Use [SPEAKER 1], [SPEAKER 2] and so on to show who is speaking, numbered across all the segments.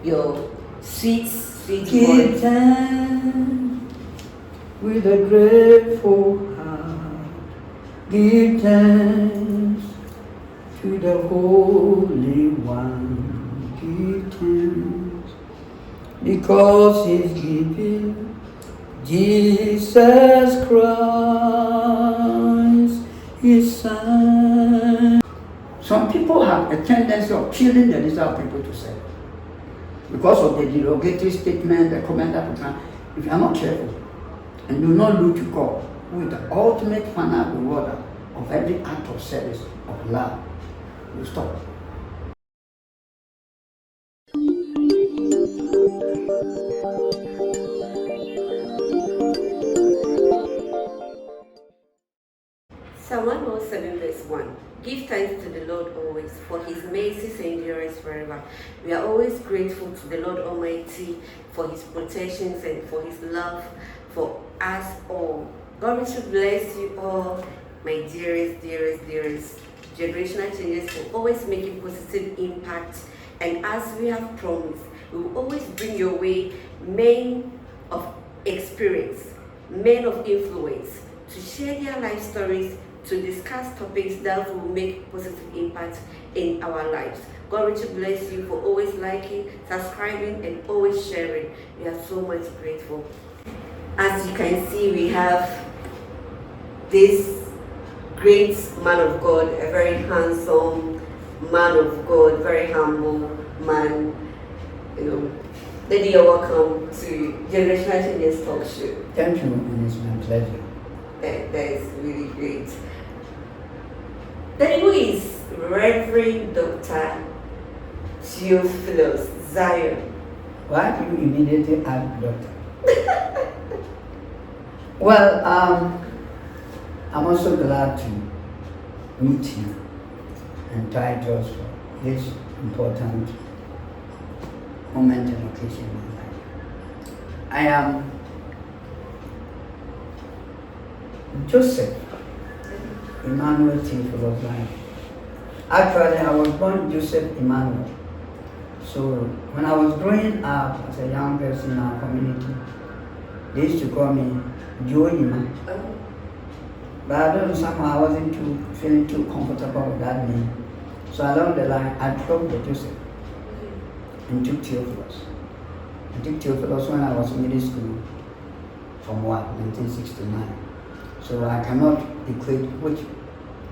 [SPEAKER 1] your sweet
[SPEAKER 2] Give
[SPEAKER 1] voice.
[SPEAKER 2] thanks with a grateful heart. Give thanks to the Holy One. Give thanks because He's giving Jesus Christ His Son. Some people have a tendency of killing the list of people to serve because of the derogatory statement, the comment that we can. If you are not careful and do not look to God, who is the ultimate final rewarder of every act of service, of love, you stop.
[SPEAKER 1] Psalm 107 verse 1. Give thanks to the Lord always, for his mercies endures forever. We are always grateful to the Lord Almighty for his protections and for his love for us all. God should bless you all, my dearest. Generational changes will always make a positive impact, and as we have promised, we will always bring your way men of experience, men of influence, to share their life stories, to discuss topics that will make positive impact in our lives. God richly bless you for always liking, subscribing, and always sharing. We are so much grateful. As you can see, we have this great man of God, a very handsome man of God, very humble man. Lady, you're welcome to Generational Changes Talk Show.
[SPEAKER 2] Thank you, and it's my pleasure.
[SPEAKER 1] That is really great. Then who is Reverend Dr. Theo Zion?
[SPEAKER 2] Why do you immediately add doctor? Well, I'm also glad to meet you and Titus for this important moment and occasion in my life. I am Joseph Emmanuel Theo Zion. Actually, I was born Joseph Emmanuel. So when I was growing up as a young person in our community, they used to call me Joe Ima. But I don't know, somehow I wasn't feeling too comfortable with that name. So along the line, I dropped the Joseph and took Theophilus. I took Theophilus when I was in middle school from 1969. So I cannot equate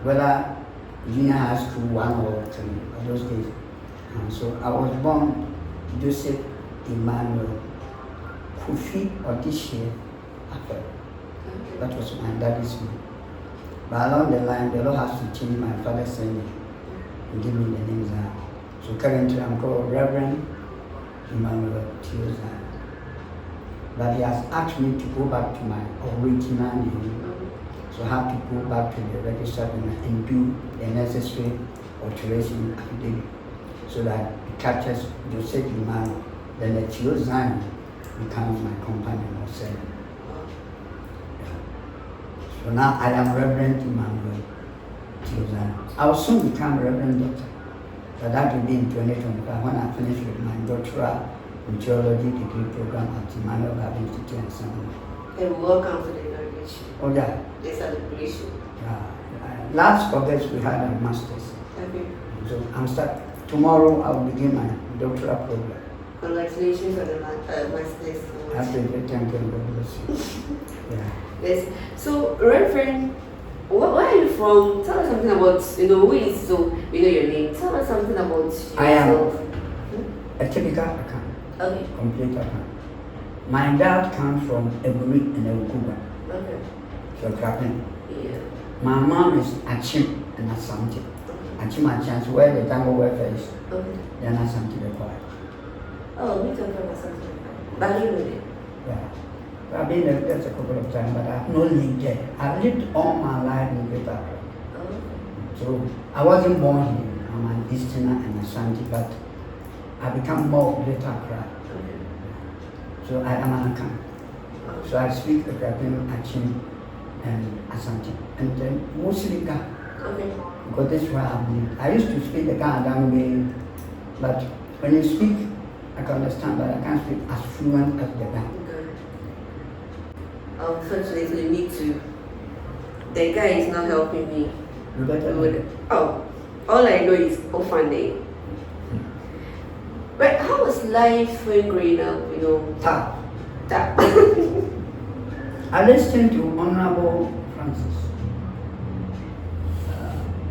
[SPEAKER 2] whether junior high school 1 or 3 or those days. So I was born Joseph Emmanuel Kofi Odishie Apple. That was my daddy's name. But along the line, the Lord has to change my father's name and give me the name Zion. So currently I'm called Reverend Emmanuel Theo Zion. But he has asked me to go back to my original name. So I have to go back to the register and do the necessary alteration affidavit so that it catches Joseph Emmanuel. Then the Theo Zion becomes my companion or son. So now I am Reverend Emmanuel Theo Zion. I will soon become Reverend Doctor, but that will be in 2025 when I finish with my doctoral in theology degree program at Emmanuel Bible Institute and Seminary.
[SPEAKER 1] And welcome to the inauguration.
[SPEAKER 2] Oh yeah.
[SPEAKER 1] The celebration.
[SPEAKER 2] Last August we had a master's.
[SPEAKER 1] Okay.
[SPEAKER 2] So tomorrow I will begin my doctoral program.
[SPEAKER 1] Congratulations on the master's.
[SPEAKER 2] After the thank you, God bless you. Yeah.
[SPEAKER 1] Yes. So, Reverend, where are you from? Tell us something about, who is, so we know your name. Tell us something about yourself.
[SPEAKER 2] I am a typical account.
[SPEAKER 1] Okay.
[SPEAKER 2] Complete account. My dad comes from Eburi and Ekuba.
[SPEAKER 1] Okay.
[SPEAKER 2] So Kraken.
[SPEAKER 1] Yeah.
[SPEAKER 2] My mom is Achim and Asante. Achim and Chance, where the Tango welfare is.
[SPEAKER 1] Okay.
[SPEAKER 2] Then Asante the choir.
[SPEAKER 1] Oh, we talk about something. Ballywood.
[SPEAKER 2] Yeah. I've been there a couple of times, but I've not lived there. I've lived all my life in Greater Accra.
[SPEAKER 1] Oh.
[SPEAKER 2] So I wasn't born here. I'm an Easterner and Asante, but I become more of Greater Accra.
[SPEAKER 1] Okay.
[SPEAKER 2] So I am an account. So I speak Kraken, Achim, and Asante, and then mostly Ga.
[SPEAKER 1] Okay.
[SPEAKER 2] Because that's where I've lived. I used to speak the Ga way, but when you speak I can understand, but I can't speak as fluent as the guy.
[SPEAKER 1] Okay. Unfortunately, me too. The guy is not helping me.
[SPEAKER 2] You better
[SPEAKER 1] Oh, all I know is orphanage. But how was life when growing up?
[SPEAKER 2] Tough.
[SPEAKER 1] That.
[SPEAKER 2] I listened to Honorable Francis.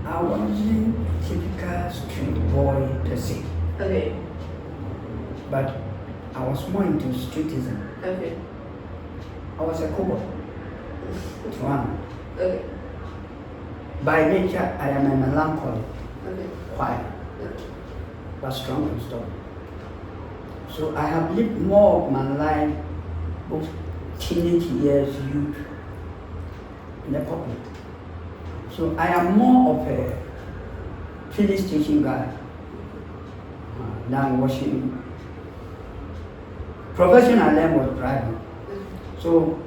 [SPEAKER 2] I wasn't a typical street boy per se,
[SPEAKER 1] Okay.
[SPEAKER 2] but I was more into streetism.
[SPEAKER 1] Okay.
[SPEAKER 2] I was a cowboy. One.
[SPEAKER 1] Okay.
[SPEAKER 2] By nature, I am a melancholy,
[SPEAKER 1] Okay.
[SPEAKER 2] quiet,
[SPEAKER 1] Okay.
[SPEAKER 2] but strong and stubborn. So I have lived more of my life, both teenage years, youth, in the public. So I am more of a filling station guy than washing. Profession I learned was driving. So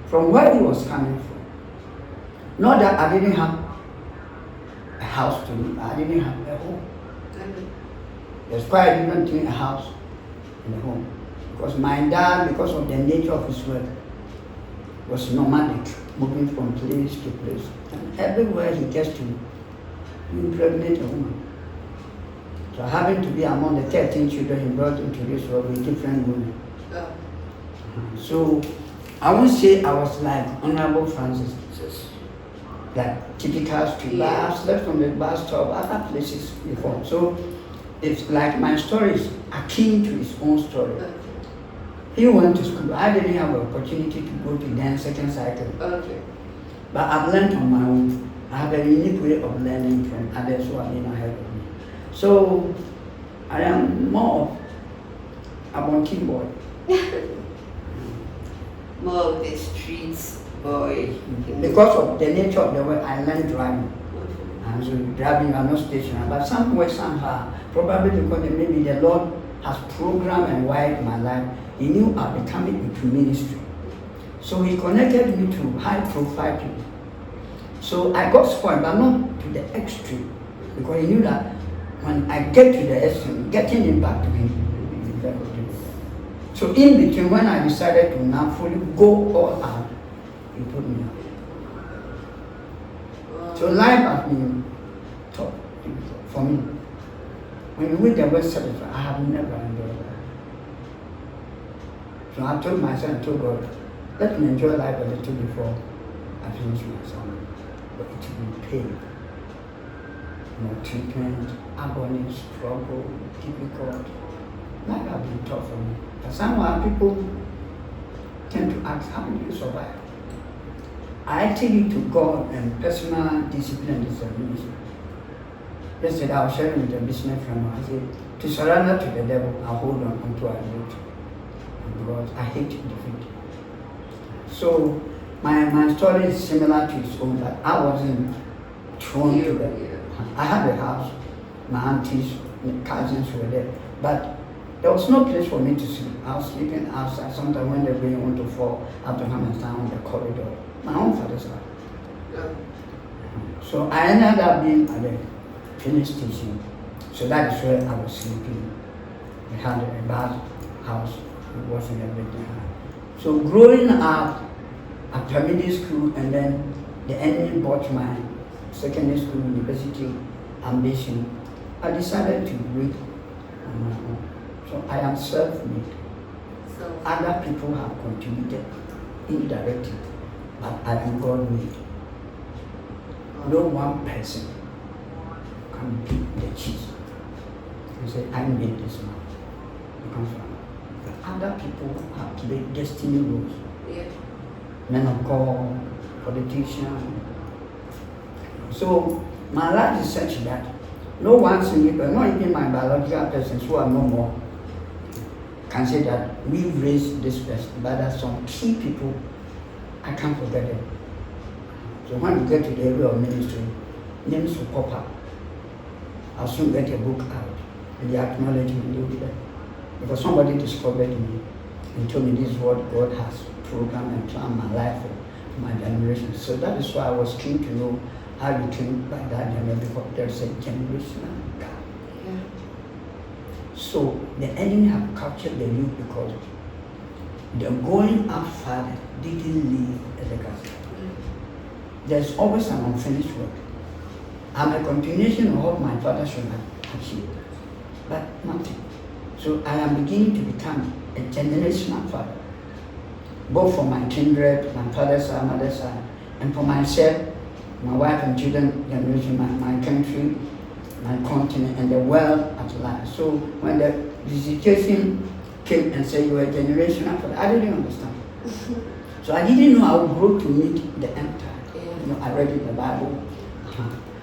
[SPEAKER 2] from where he was coming from, not that I didn't have a house to live, I didn't have a home. There's quite a different between a house and a home. Because my dad, because of the nature of his work, was nomadic, moving from place to place. And everywhere he gets to, he impregnate a woman. So having to be among the 13 children he brought into this world with different women. So I won't say I was like Honorable Francis, like typical street, but I've slept on the bus stop, other places before. So it's like my story is akin to his own story. He went to school. I didn't have an opportunity to go to then second cycle.
[SPEAKER 1] Okay.
[SPEAKER 2] But I've learned on my own. I have a unique way of learning from others who have been ahead of me. So I am more of a monkey boy.
[SPEAKER 1] More of the streets boy.
[SPEAKER 2] Because of the nature of the way I learned driving. And so driving, I'm not stationary. But somewhere, somehow, probably because maybe the Lord has programmed and wired my life, He knew I'd be coming into ministry. So He connected me to high profile people. So I got spoiled, but not to the extreme. Because He knew that when I get to the extreme, getting it back to Him will be very difficult. So in between, when I decided to now fully go all out, He put me up. So life has been tough for me. When you read the word satisfied, I have never enjoyed that. So I told myself, I told God, let me enjoy life a little before I finish my sermon. But it will be pain. Treatment, agony, struggle, difficult. Life has been tough for me. But somehow people tend to ask, how do you survive? I attribute to God and personal discipline and determination. Yesterday I was sharing with a business friend. I said, to surrender to the devil, I hold on until I lose. Because I hate defeat. So my story is similar to his own, but I wasn't thrown to the. I had a house, my aunties, my cousins were there, but there was no place for me to sleep. I was sleeping outside. Sometimes when the rain wanted to fall, I have to come and stand on the corridor. My own father's house. So I ended up being at the filling station. So that is where I was sleeping. We had a bad house. It wasn't everything. So growing up after middle school, and then the enemy bought my secondary school, university ambition, I decided to read on my own. So I am self-made.
[SPEAKER 1] So
[SPEAKER 2] Other people have contributed indirectly, but I am God-made. No one person can beat the cheese and say, I made this man. It comes from other people have played destiny roles.
[SPEAKER 1] yeah.
[SPEAKER 2] Men of God, politicians. So my life is such that no one single, not even my biological persons who are no more, can say that we raised this person, but there are some key people, I can't forget them. So when we get to the area of ministry, names will pop up. I'll soon get a book out, and the acknowledgement will be there. Because somebody discovered me and told me this is what God has programmed and planned my life for my generation. So that is why I was keen to know how you came by that generation, because there's a generational gap.
[SPEAKER 1] Yeah.
[SPEAKER 2] So the enemy have captured the youth because the going up father didn't leave a legacy. There's always an unfinished work. I'm a continuation of what my father should have achieved, but nothing. So I am beginning to become a generational father, both for my kindred, my father's side, mother's side, and for myself, my wife and children, generation, my country, my continent, and the world at large. So when the situation came and said you were a generational father, I didn't understand. So I didn't know I would grow to meet the end time. You know, I read in the Bible.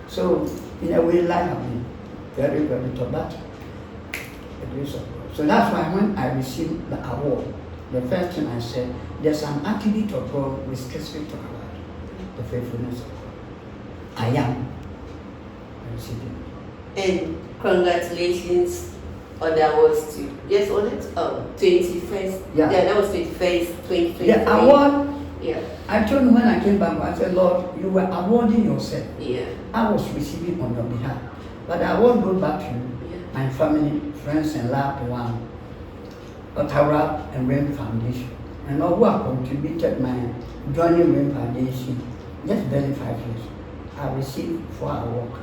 [SPEAKER 2] So in a way, life has been very, very tough, but the grace of God. So that's why when I received the award, the first thing I said, there's an attribute of God we specifically talk about, the faithfulness of God. I am. I received it.
[SPEAKER 1] And congratulations on the awards too. Yes, on it? 21st.
[SPEAKER 2] Yeah.
[SPEAKER 1] That was 21st, 2023.
[SPEAKER 2] The award,
[SPEAKER 1] yeah.
[SPEAKER 2] I told you when I came back, I said, Lord, you were awarding yourself.
[SPEAKER 1] Yeah.
[SPEAKER 2] I was receiving on your behalf. But the award goes back to you, my family, friends, and loved one, Ottawa and Rain Foundation. And all who have contributed my joining Rain Foundation, just barely 5 years. I received 4 awards.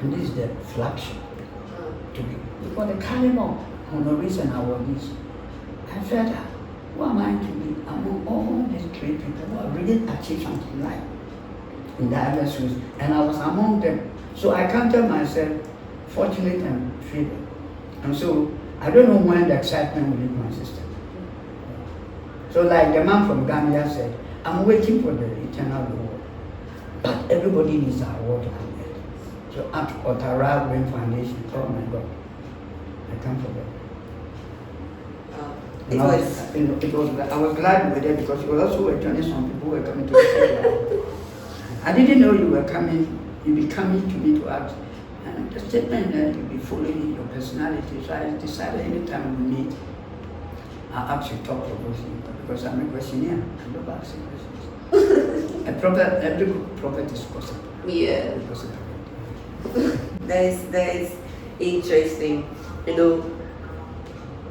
[SPEAKER 2] And this is the flagship to be. Because the caliber honorees and awardees, I felt that, who am I to be among all these great people who have really achieved something in life in diverse ways? And I was among them. So I counted myself fortunate and favored. And so I don't know when the excitement will leave my system. So like the man from Gambia said, I'm waiting for the eternal reward. But everybody needs an award to come here. So at Ottawa Rain Foundation, oh my God, I can't forget. I was glad you were there because you were also joining some people who were coming to the I didn't know you were coming, you'd be coming to me to ask. And the statement that you'll be following your personality. So I decided anytime we meet, I'll ask you talk provoking because I'm a questionnaire. I love asking questions. Every good prophet is possible.
[SPEAKER 1] Yeah. That is interesting. You know,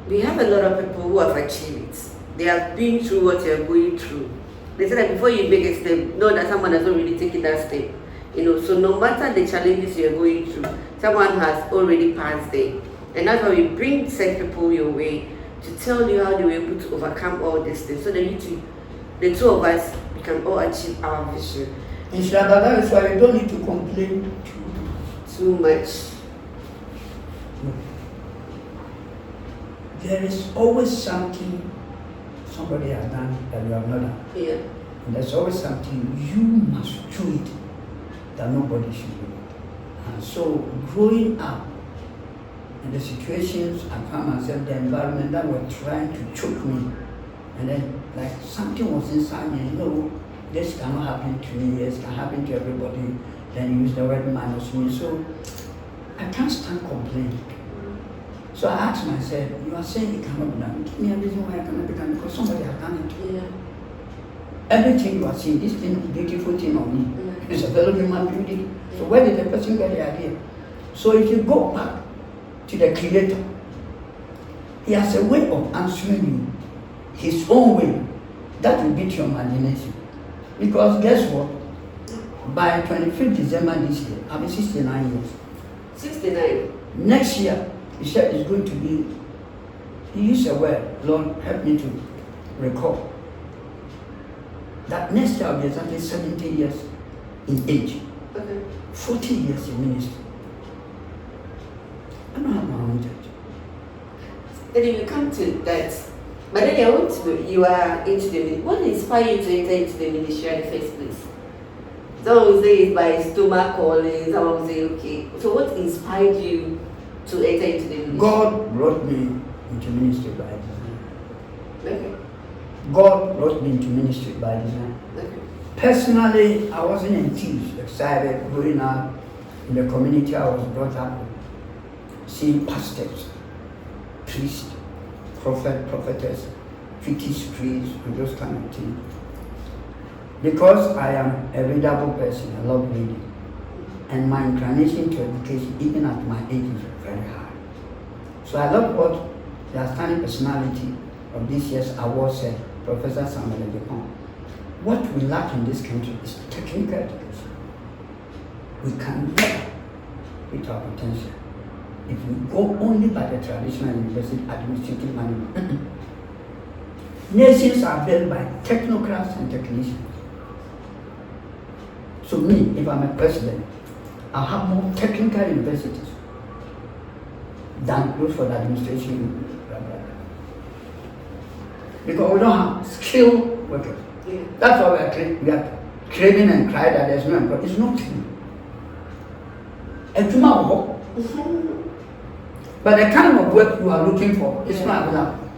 [SPEAKER 1] we have a lot of people who have achieved it. They have been through what you're going through. They say that before you make a step, know that someone has already taken that step. You know, so no matter the challenges you're going through, someone has already passed there. And that's why we bring such people your way to tell you how they were able to overcome all these things. So that the two of us, we can all achieve our vision.
[SPEAKER 2] Inshallah, that is why we don't need to complain
[SPEAKER 1] too much.
[SPEAKER 2] There is always something somebody has done that you have not done.
[SPEAKER 1] Yeah.
[SPEAKER 2] And there's always something you must do it that nobody should do it. And so growing up in the situations I found myself, the environment that were trying to choke me, and then like something was inside me, you know, this cannot happen to me, this can happen to everybody, then you use the word minus me. So I can't stand complaining. So I asked myself, you are saying it cannot be done. Give me a reason why I cannot be done, because somebody has done it.
[SPEAKER 1] Yeah.
[SPEAKER 2] Everything you are seeing, this thing, beautiful thing on me, it's a fellow human beauty. So where did the person get the idea? So if you go back to the Creator, He has a way of answering you, His own way, that will beat your imagination. Because guess what? By 25th December this year, I'll be 69 years.
[SPEAKER 1] 69?
[SPEAKER 2] Next year, He said it's going to be, He used a word, Lord, help me to recall, that next year I'll be exactly 70 years in age.
[SPEAKER 1] Okay.
[SPEAKER 2] 40 years in ministry. I don't have my own church.
[SPEAKER 1] Then you come to that. But then you are into the ministry. What inspired you to enter into the ministry in the first place? Someone will say it's by stomach calling, someone will say, okay. So what inspired you to enter into the ministry?
[SPEAKER 2] God brought me into ministry by design.
[SPEAKER 1] Okay.
[SPEAKER 2] God brought me into ministry by design.
[SPEAKER 1] Okay.
[SPEAKER 2] Personally, I wasn't enthused, excited, growing up in the community I was brought up with, seeing pastors, priests, prophet, prophetess, British priests, and those kind of things. Because I am a readable person, I love reading, and my inclination to education, even at my age, is very high. So I love what the outstanding personality of this year's award said, Professor Samuel Japan. What we lack in this country is technical education. We can never hit our potential if we go only by the traditional university administrative management. Nations are built by technocrats and technicians. So me, if I'm a president, I'll have more technical universities than those for the administration. Because we don't have skilled workers.
[SPEAKER 1] Yeah.
[SPEAKER 2] That's why we are craving and crying that there's no employment. It's not true. A tomorrow, but the kind of work you are looking for is not available.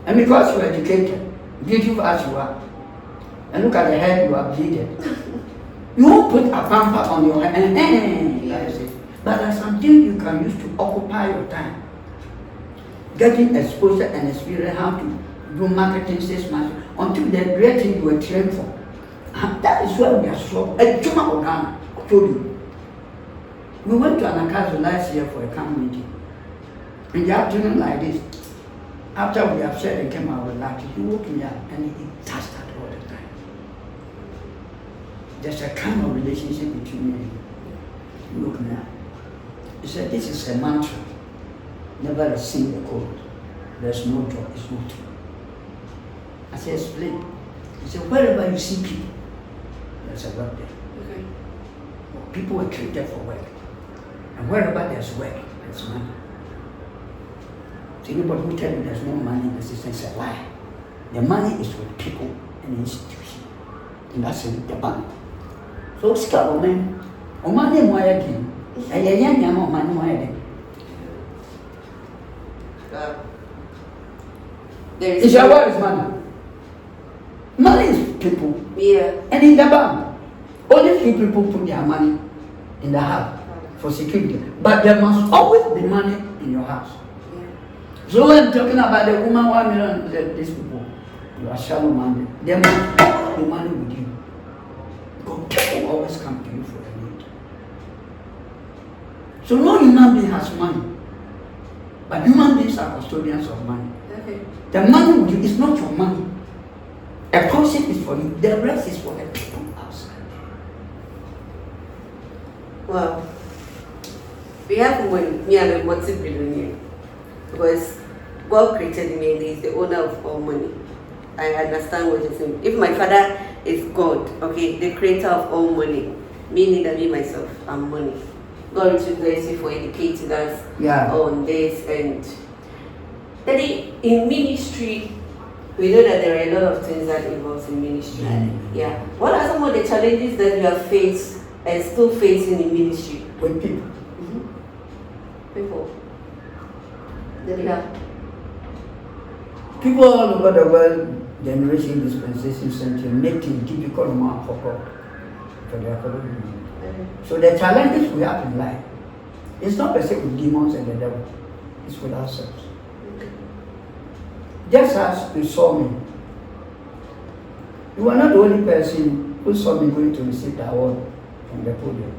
[SPEAKER 2] And because you are educated, beautiful as you are, and look at the head you are bleeding, you won't put a pamper on your head and but there's something you can use to occupy your time. Getting exposure and experience how to do marketing 6 months until the great thing you were trained for. And that is where we are slow. A Juma Ogana, I told you. We went to Anakazu last year for a camp meeting. In the afternoon like this, after we have said and came out with that, he woke me up and he touched that all the time. There's a kind of relationship between me and you. He woke me up. He said, this is a mantra. Never sing the code. There's no job, it's not true. I said, explain. He said, wherever you see people, there's a work there.
[SPEAKER 1] Okay.
[SPEAKER 2] People are created for work. And wherever there's work, there's money. So anybody who tells you there's no money in the system is a lie. The money is with people and institutions. And that's in the bank. So start women. Money more again. And you're young, money more again. Is your word is money? Money is people.
[SPEAKER 1] Yeah.
[SPEAKER 2] And in the bank, only few people put their money in the house for security. But there must always be money in your house.
[SPEAKER 1] Yeah.
[SPEAKER 2] So when talking about the woman 1 million, these people, you are shallow minded. There must always be money with you. Because people always come to you for a need. So no human being has money. But human beings are custodians of money.
[SPEAKER 1] Okay.
[SPEAKER 2] The money with you is not your money. A portion is for you, the rest is for the people outside.
[SPEAKER 1] Well, we have one, me, I'm a multi-billionaire. Because God created me and He is the owner of all money. I understand what you're saying. If my father is God, okay, the creator of all money, meaning that me myself, I'm money. God to bless you for educating us on this. And then in ministry, we know that there are a lot of things that involves in ministry. Yeah. What are some of the challenges that you have faced and still facing in ministry?
[SPEAKER 2] With people.
[SPEAKER 1] People. That you have.
[SPEAKER 2] People all over the world, generation, dispensation, century, make it difficult for God, for their fellow human. So the challenges we have in life, it's not per se with demons and the devil, it's with ourselves. Just as you saw me, you are not the only person who saw me going to receive the award from the podium.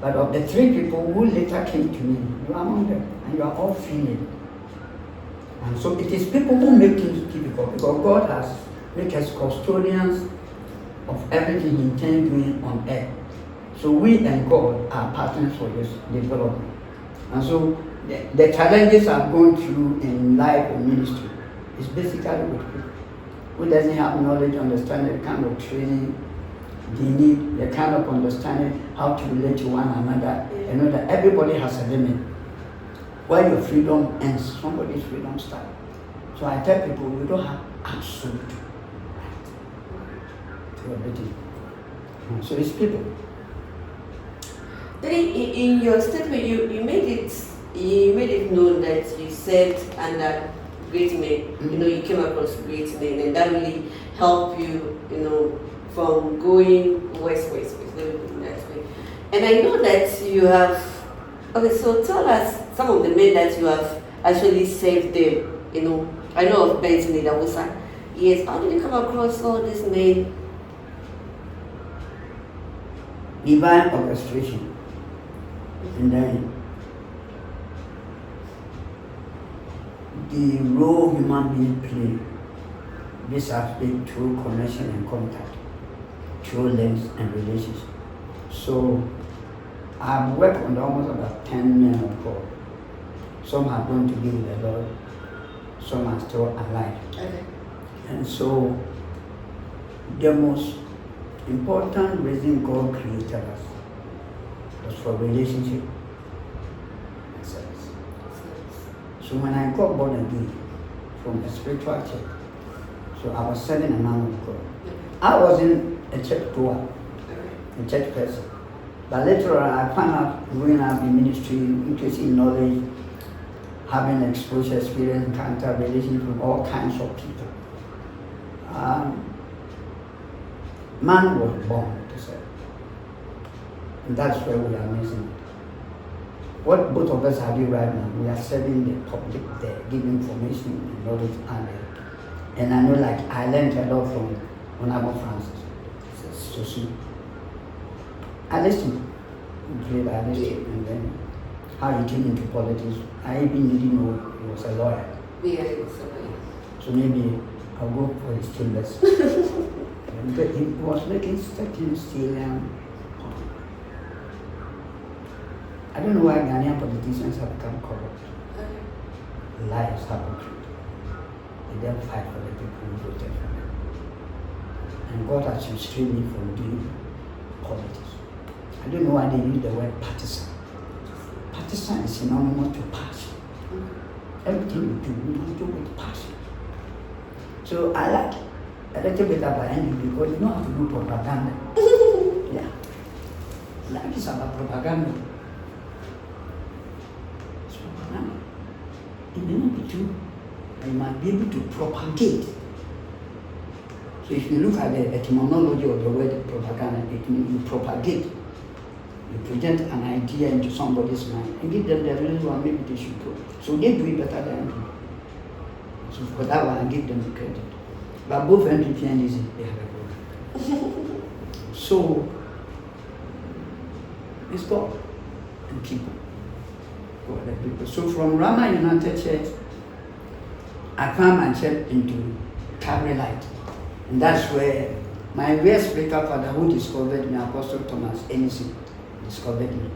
[SPEAKER 2] But of the 3 people who later came to me, you are among them, and you are all female. And so it is people who make things difficult, because God has made us custodians of everything He intends doing on earth. So we and God are partners for this development. And so the challenges I'm going through in life or ministry is basically with people who doesn't have knowledge, understanding the kind of training they need, the kind of understanding how to relate to one another. You know that everybody has a limit. Where your freedom ends, somebody's freedom starts. So I tell people, you don't have absolute right to everything. So it's people.
[SPEAKER 1] Then in your statement, you made it known that you said under great men, you came across great men, and that really helped you, from going west, let me put it that way. And I know that you have. Okay, so tell us some of the men that you have actually saved them. I know of Benson Idawusa. Yes, how did you come across all these men?
[SPEAKER 2] Divine orchestration. And then the role human beings play this aspect through connection and contact, through links and relationships. So I've worked on almost about 10 men of God. Some have gone to be with the Lord, some are still alive.
[SPEAKER 1] Okay.
[SPEAKER 2] And so the most important reason God created us was for relationship and service. So when I got born again from a spiritual church, so I was serving a man of God. I wasn't a church goer, a church person. But later on, I found out growing up in ministry, increasing knowledge, having exposure, experience, encounter, relationship with all kinds of people. Man was born to serve. And that's where we are missing it. What both of us are doing right now, we are serving the public there, giving information and knowledge and and I know, like, I learned a lot from Honorable Francis. So see, I listened, and then how he came into politics. I even didn't know he was a lawyer.
[SPEAKER 1] Yeah, he was a lawyer.
[SPEAKER 2] So maybe I'll go for his chambers. But he was making certain still. I don't know why Ghanaian politicians have become corrupt. Lies happen. They don't fight for the people who voted for them. And God has restrained me from doing politics. I don't know why they use the word partisan. Partisan is synonymous to passion. Everything you do, you don't do with passion. So I like a little bit about Andy because you don't have to do propaganda. Yeah. Life is about propaganda. It's propaganda. It may not be true. You might be able to propagate. So if you look at the etymology of the word propaganda, it means you propagate. You present an idea into somebody's mind and give them the reason why maybe they should go. So they do it better than you. So for that one, I give them the credit. But both NPP and DC, they have a problem. So it's God and people. God and people. So from Rama United Church, I found my church into Kaale Light. And that's where my real spiritual father who discovered me, Apostle Thomas Enisi, discovered me.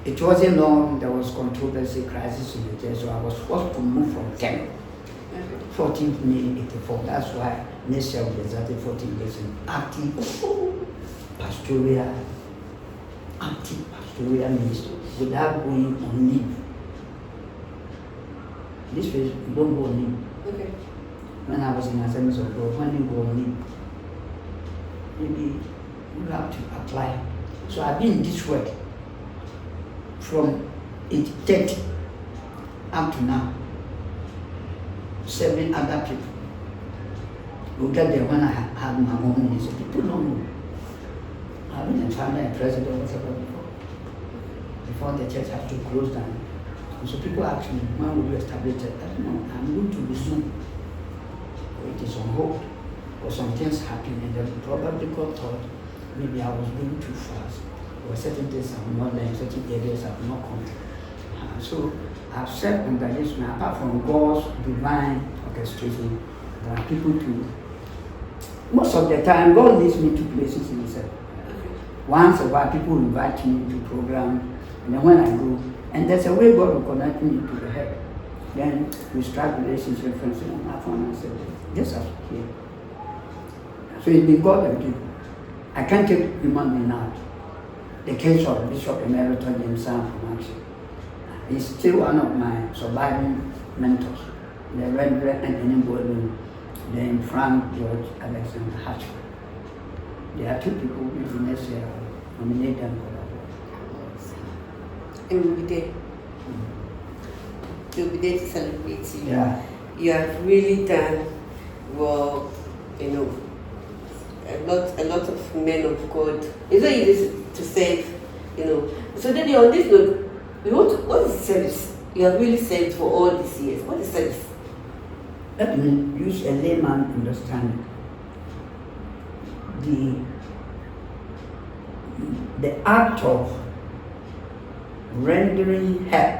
[SPEAKER 2] It wasn't long, there was controversy, crisis in the church, so I was forced to move from Kenya. 14th May 84. That's why next year will be exactly 14 years in active pastoral ministry without going on leave. This way, you don't go on leave.
[SPEAKER 1] Okay.
[SPEAKER 2] When I was in Assemblies of God, when you go on leave, maybe you have to apply. So I've been in this work from age 30 up to now. 7 other people. We'll get there when I had my own ministry. People don't know. I've been a founder and president whatever before the church had to close down. And so people ask me, when will you establish it? I don't know, I'm going to resume. It is on hold. Or some things happen and then probably God thought maybe I was going too fast. Or certain things I've not learned, certain areas I've not come to. So I've said under this now, apart from God's divine orchestration, there are people to. Most of the time, God leads me to places in Himself. Once a while, people invite me to program, and then when I go, and there's a way God will connect me to the head. Then we start relationship, friends, and I found myself just as here. So it's been God and people. I can't take human being out. The case of Bishop Emeritus James Sam from Action. He's still one of my surviving mentors. The Reverend Anthony Bowden, then Frank George Alexander Hatchford. There are 2 people maybe next year I'll nominate them for that.
[SPEAKER 1] And we'll be there. We'll be there to celebrate you.
[SPEAKER 2] Yeah.
[SPEAKER 1] You have really done well, a lot of men of God. It's not easy to save, So then on this note, what is service? You have really saved for all these years. What is service?
[SPEAKER 2] Let me use a layman understanding. The act of rendering help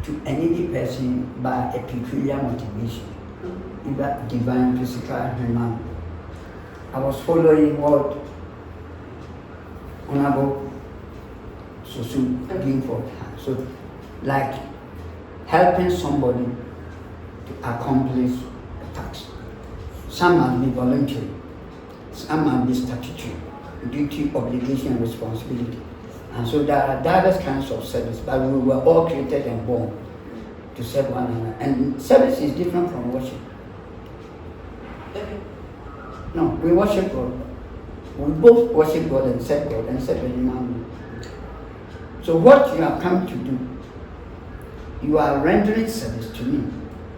[SPEAKER 2] to a needy person by a peculiar motivation, either divine, physical, human. I was following what Honorable Susu doing for her. So, like helping somebody to accomplish a task. Some must be voluntary, some must be statutory, duty, obligation, responsibility. And so there are diverse kinds of service, but we were all created and born to serve one another. And service is different from worship. No, we worship God. We both worship God and serve the human being. So what you have come to do, you are rendering service to me.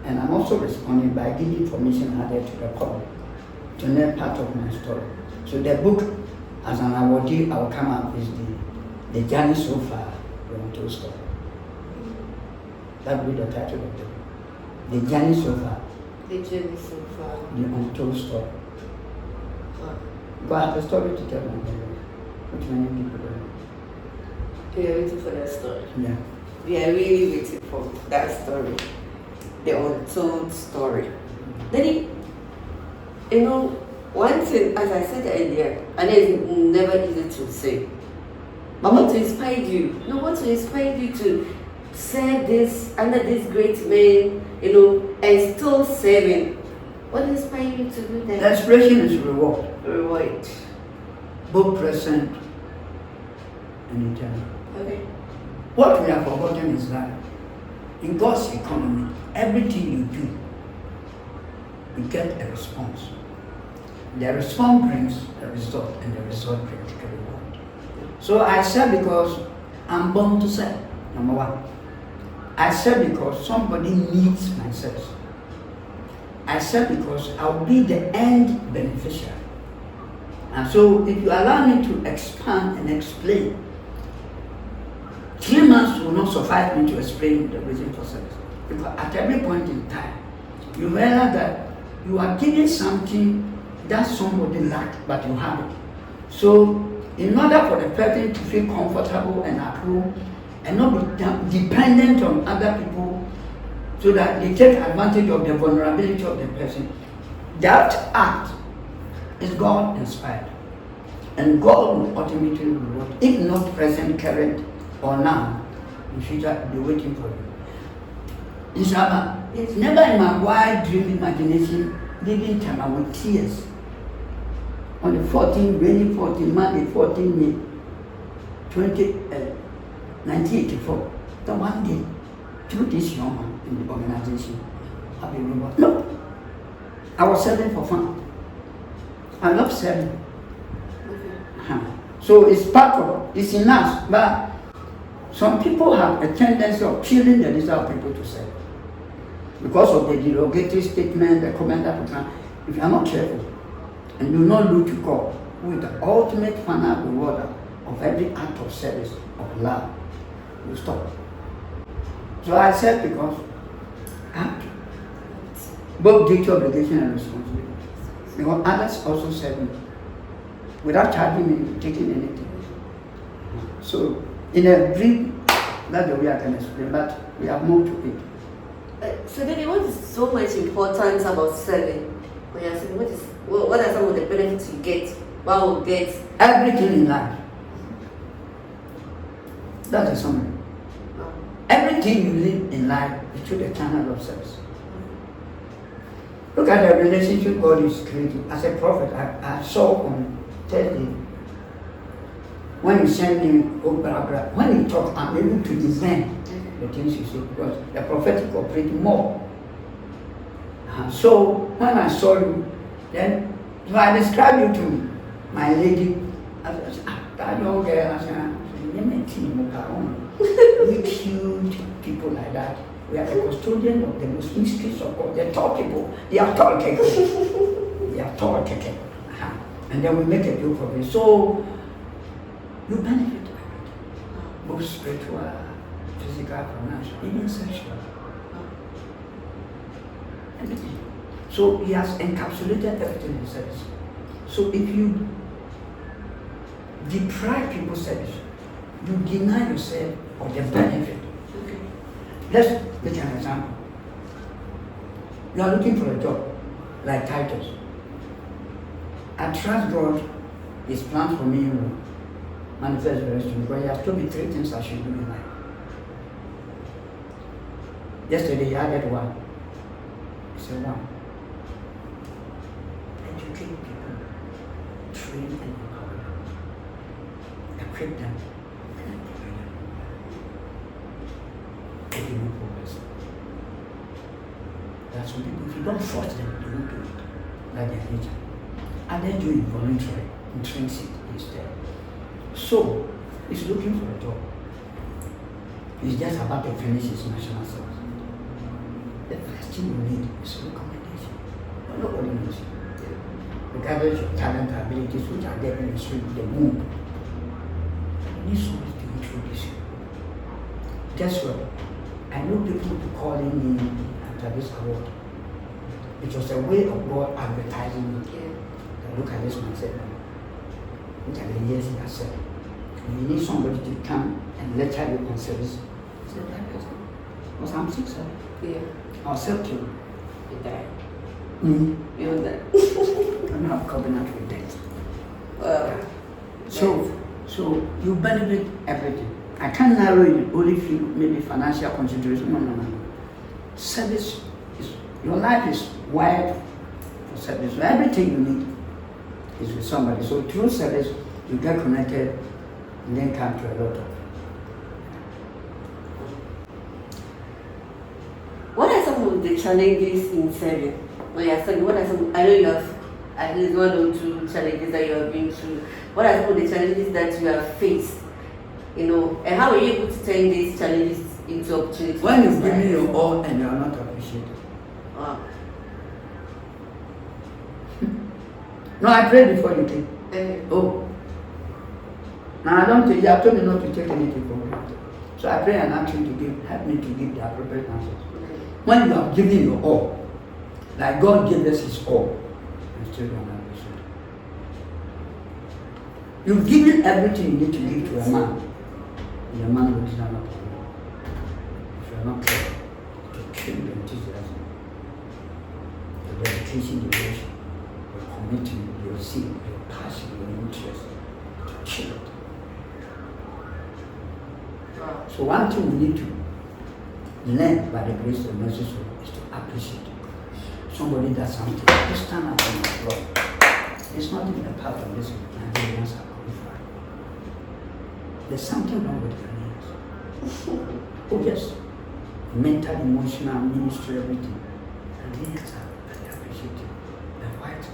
[SPEAKER 2] And I'm also responding by giving information added to the call, to know part of my story. So the book, as an awardee, I will come up is the journey so far, the untold story. That will be the title of the book. The journey so far.
[SPEAKER 1] The journey so far.
[SPEAKER 2] The untold story. But I have a story to tell my parents, which many people don't know.
[SPEAKER 1] We are waiting for that story.
[SPEAKER 2] Yeah.
[SPEAKER 1] We are really waiting for that story. The untold story. Then, one thing, as I said earlier, and it's never easy to say, but what inspired you? What inspired you to serve this under this great man, and still serving? What inspired you to do that?
[SPEAKER 2] The expression is reward.
[SPEAKER 1] Reward.
[SPEAKER 2] Both present and eternal.
[SPEAKER 1] Okay.
[SPEAKER 2] What we have forgotten is that in God's economy, everything you do, you get a response. The response brings a result, and the result brings a reward. So I serve because I'm born to serve, number one. I serve because somebody needs my service. I serve because I'll be the end beneficiary. And so if you allow me to expand and explain, 3 months will not suffice me to explain the reason for service. Because at every point in time, you realize that you are giving something that somebody lacked, but you have it. So in order for the person to feel comfortable and at home and not be dependent on other people, so that they take advantage of the vulnerability of the person, that act is God inspired. And God will ultimately reward, if not present, current, or now, in future, be waiting for you. It's never in my wide dream imagination, living time, I with tears. On the 14th, rainy 14, Monday, 14 May, 1984, the one day, through this young man in the organization, I'll be rewarded. No, I was serving for fun. I love serving. So it's part of, it's in us, but some people have a tendency of killing the desire of people to serve. Because of the derogatory statement, the comment that we can, if you are not careful, and do not look to God, who is the ultimate final rewarder of every act of service, of love, you stop. So I serve because I have to. Both duty, obligation, and responsibility. Because others also serve me without charging me, taking anything. So, in a brief, that's the way I can explain, but we have more to it.
[SPEAKER 1] So then, what is so much importance about serving? When you're serving, what are some of the benefits you get? What will get?
[SPEAKER 2] Everything in life. That's a summary. Everything you live in life is through the channel of service. Look at the relationship God is creating. As a prophet, I saw on Thursday, when you send me, when you talk, I'm able to discern the things you say, because the prophetic operates more. So when I saw you, then so I described you to my lady. I said, that young girl, I said, we killed people like that. We are the custodian of the most mysteries of God. They tall people, they are tall keke. They are tall keke. And then we make a joke of it. So you benefit by it. Both spiritual, physical, financial, even sexual. Everything. So he has encapsulated everything in service. So if you deprive people service, you deny yourself of the benefit. Let's take an example. You are looking for a job, like Titus. I trust God, His plans for me will manifest very soon, because He has told me 3 things I should do in life. Yesterday He added one. He said, 1. Educate people, train and empower them, equip them, and employ them. They will not progress. There are some people, if you don't force them, they won't do it, like their nature. And then do it voluntarily, intrinsic instead. So, he's looking for a job. He's just about to finish his national service. The first thing you need is recommendation. But nobody knows you. Regardless of talent, abilities, which are there in the street, the womb. You need somebody to introduce you. Guess what? I know people to calling me after this award. It was a way of God advertising me. Look at this man said, look at the years he has said. You need somebody to come and lecture you on service. I said, that person. Because I'm 6, sir.
[SPEAKER 1] Yeah.
[SPEAKER 2] I'll sell to you.
[SPEAKER 1] You die.
[SPEAKER 2] Mm-hmm.
[SPEAKER 1] Beyond that.
[SPEAKER 2] I'm not covenant with death.
[SPEAKER 1] So
[SPEAKER 2] So you benefit everything. I can't narrow it only if you maybe financial consideration. No. Service is, your life is wired for service. So everything you need is with somebody. So through service, you get connected and then come to a lot of.
[SPEAKER 1] what are some of the challenges in serving? When you're serving, what are some, I know you have at least 1 or 2 challenges that you have been through. What are some of the challenges that you have faced? You know, and how are you able to turn these challenges into opportunities?
[SPEAKER 2] When you give me your all and you are not appreciated.
[SPEAKER 1] Wow.
[SPEAKER 2] No, I prayed before you came. Oh. Now I don't think you have told me not to take anything for granted. So I pray and ask you to help me to give the appropriate answers. When you have given your all, like God gave us His all, you still don't appreciate it. You've given everything you need to give to a man, and the man will stand up for you. If you are not careful to kill the enthusiasm, the dedication, devotion, your commitment, your zeal, your passion, your interest, to kill it. So one thing we need to learn by the grace of mercy is to appreciate somebody does something. Just stand up and applaud. It's not even a part of this Nigerians are qualified. There's something wrong with Ghanaians. Oh yes, mental, emotional, ministry, everything. Ghanaians are very appreciative. The white,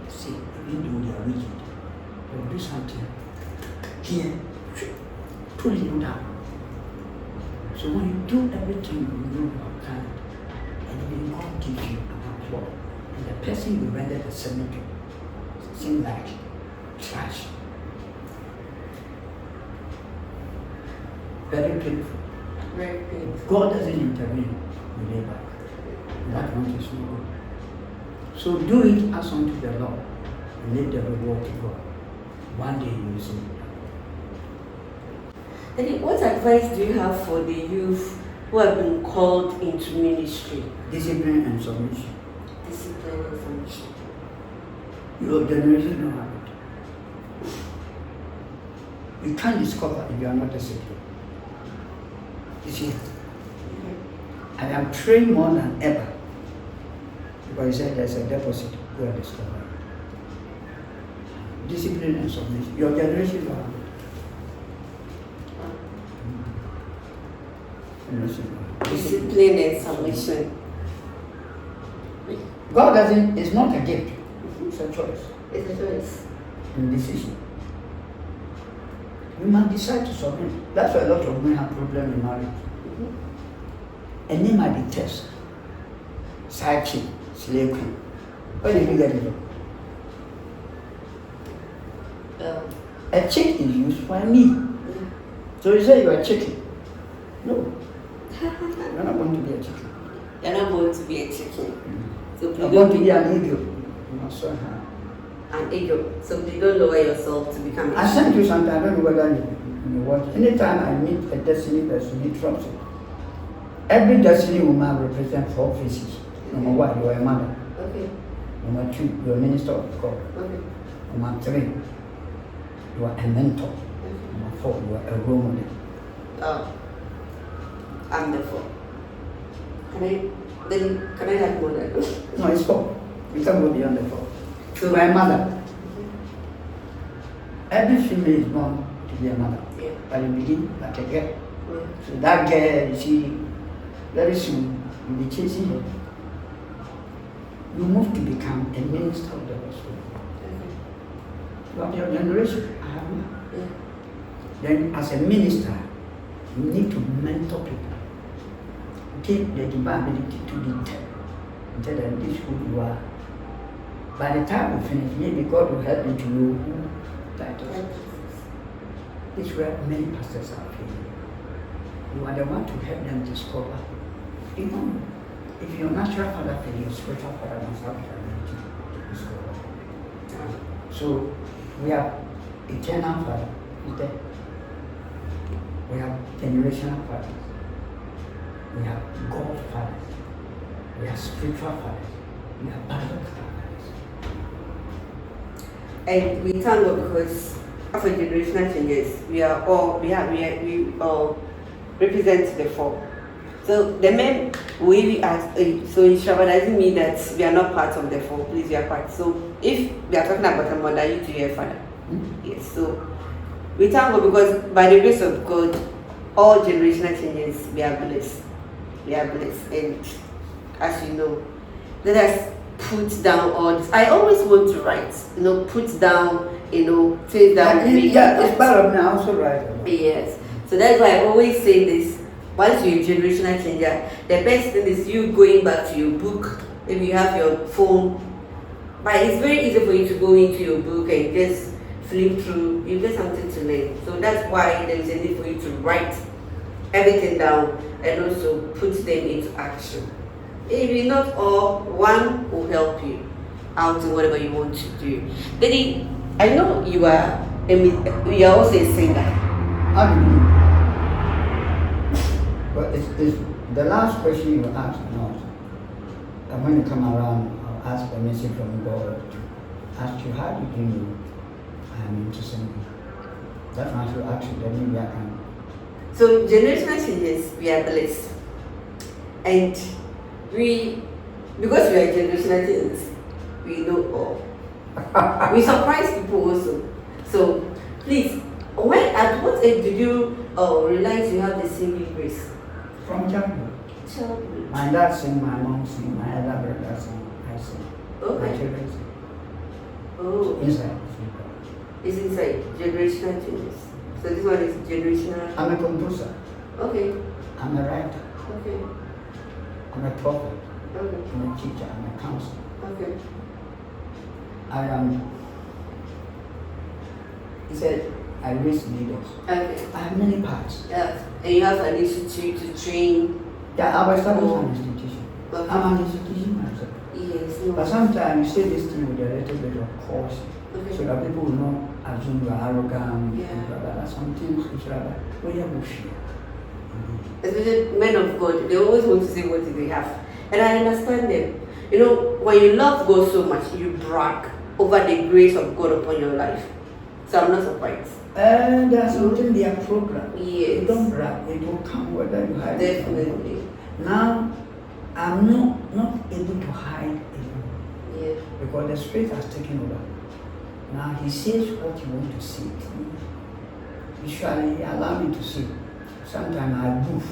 [SPEAKER 2] see, even though they are rigid, they will do something here, pulling you down. So when you do everything you know about talent, and then God gives you an applause, and the person you render the cemetery seems like trash. Very painful.
[SPEAKER 1] Very painful.
[SPEAKER 2] God doesn't intervene with labor. That one is no good. So do it as unto the Lord, and leave the reward to God. One day you will see it.
[SPEAKER 1] And what advice do you have for the youth who have been called into ministry?
[SPEAKER 2] Discipline and submission.
[SPEAKER 1] Discipline and submission.
[SPEAKER 2] Your generation don't have it. You can't discover if you are not disciplined. You see, I am trained more than ever. Because he said there's a deposit where discover it. Discipline and submission. Your generation don't have it.
[SPEAKER 1] Discipline and submission.
[SPEAKER 2] God doesn't, it's not a gift, it's a choice.
[SPEAKER 1] It's a choice.
[SPEAKER 2] And decision. You must decide to submit. That's why a lot of women have problems in marriage. And they might detest side chick, slave queen. Where did you get it from? A chick is used for a meal. So you say you are a chicken. No. You're not going to be a chicken.
[SPEAKER 1] You're not going to be a chicken. So
[SPEAKER 2] You're going to be an eagle. You must serve her.
[SPEAKER 1] An eagle. So you don't lower yourself to become a
[SPEAKER 2] I sent you something, I don't know whether you watch. Anytime I meet a destiny person, he drops it. Every destiny woman represents 4 faces. Number 1, you are a mother.
[SPEAKER 1] Okay.
[SPEAKER 2] Number 2, you are a minister of God.
[SPEAKER 1] Okay.
[SPEAKER 2] Number 3, you are a mentor.
[SPEAKER 1] Okay.
[SPEAKER 2] Number 4, you are a role model.
[SPEAKER 1] Oh, I'm the 4. Can I have more than
[SPEAKER 2] No, it's 4. You can go beyond the 4. So you are a mother. Every female is born to be a mother.
[SPEAKER 1] Yeah.
[SPEAKER 2] But you begin like a girl.
[SPEAKER 1] Yeah.
[SPEAKER 2] So that girl, you see, very soon you'll be chasing her. You move to become a minister of the gospel.
[SPEAKER 1] Okay.
[SPEAKER 2] You have your generation. I have mine.
[SPEAKER 1] Yeah.
[SPEAKER 2] Then, as a minister, you need to mentor people. Give the divine ability to tell them this is who you are. By the time we finish, maybe God will help you to know who that is. This is where many pastors are failing. You are the one to help them discover. Even if your natural father fails, your spiritual father must have the ability to discover. So we have eternal father, is there? We have generational fathers. We have God fathers. We have spiritual fathers. We have biological fathers.
[SPEAKER 1] And we thank God because after generational changes, we all represent the 4. So the men we ask, so it doesn't mean that we are not part of the 4. Please, we are part. So if we are talking about a mother, you to your father. Yes. So we thank God because by the grace of God, all generational changes, we are blessed. We are blessed, and as you know, let us put down all this. I always want to write, put down, things that will make
[SPEAKER 2] it's part of me. I also write.
[SPEAKER 1] Yes. So that's why I always say this. Once you're a generational changer, the best thing is you going back to your book. Maybe you have your phone, but it's very easy for you to go into your book and just flip through. You get something to learn. So that's why there is a need for you to write everything down and also put them into action. Maybe not all, one will help you out in whatever you want to do. Daddy, I know you are also a singer.
[SPEAKER 2] How do you mean? But it's the last question you asked not. And when you come around, I'll ask permission from God to ask you, how did you know I am into singing? That's why I should ask you, then maybe I can.
[SPEAKER 1] So generational changes, we are blessed. And because we are generational changes, we know all. We surprise people also. So please, at what age did you realize you have the singing grace?
[SPEAKER 2] From childhood.
[SPEAKER 1] Childhood.
[SPEAKER 2] My dad sing, my mom sing, my elder brother sing, I sing.
[SPEAKER 1] Okay.
[SPEAKER 2] My children sing.
[SPEAKER 1] Oh.
[SPEAKER 2] Inside.
[SPEAKER 1] It's inside generational changes. So this one is generational.
[SPEAKER 2] I'm a composer.
[SPEAKER 1] Okay.
[SPEAKER 2] I'm a writer.
[SPEAKER 1] Okay.
[SPEAKER 2] I'm a prophet.
[SPEAKER 1] Okay.
[SPEAKER 2] I'm a teacher. I'm a counselor.
[SPEAKER 1] Okay.
[SPEAKER 2] I am. He said, I raise leaders.
[SPEAKER 1] Okay.
[SPEAKER 2] I have many parts.
[SPEAKER 1] Yeah. And you have an institute to train.
[SPEAKER 2] Yeah, I was established an institution.
[SPEAKER 1] Okay.
[SPEAKER 2] I'm an institution myself.
[SPEAKER 1] Yes. No.
[SPEAKER 2] But sometimes you say this thing with a little bit of caution.
[SPEAKER 1] Okay.
[SPEAKER 2] So that people will not assume you are arrogant.
[SPEAKER 1] Yeah.
[SPEAKER 2] There are some things which are like, well, you have share.
[SPEAKER 1] Especially men of God, they always want to say what they have. And I understand them. When you love God so much, you brag over the grace of God upon your life. So I'm not surprised.
[SPEAKER 2] And there's something they are programmed.
[SPEAKER 1] Yes.
[SPEAKER 2] You don't brag, it will come whether you hide it.
[SPEAKER 1] Definitely.
[SPEAKER 2] Now, I'm not able to hide anymore.
[SPEAKER 1] Yeah.
[SPEAKER 2] Because the Spirit has taken over. Now He says what you want to see. Usually He allows me to see. Sometimes I move.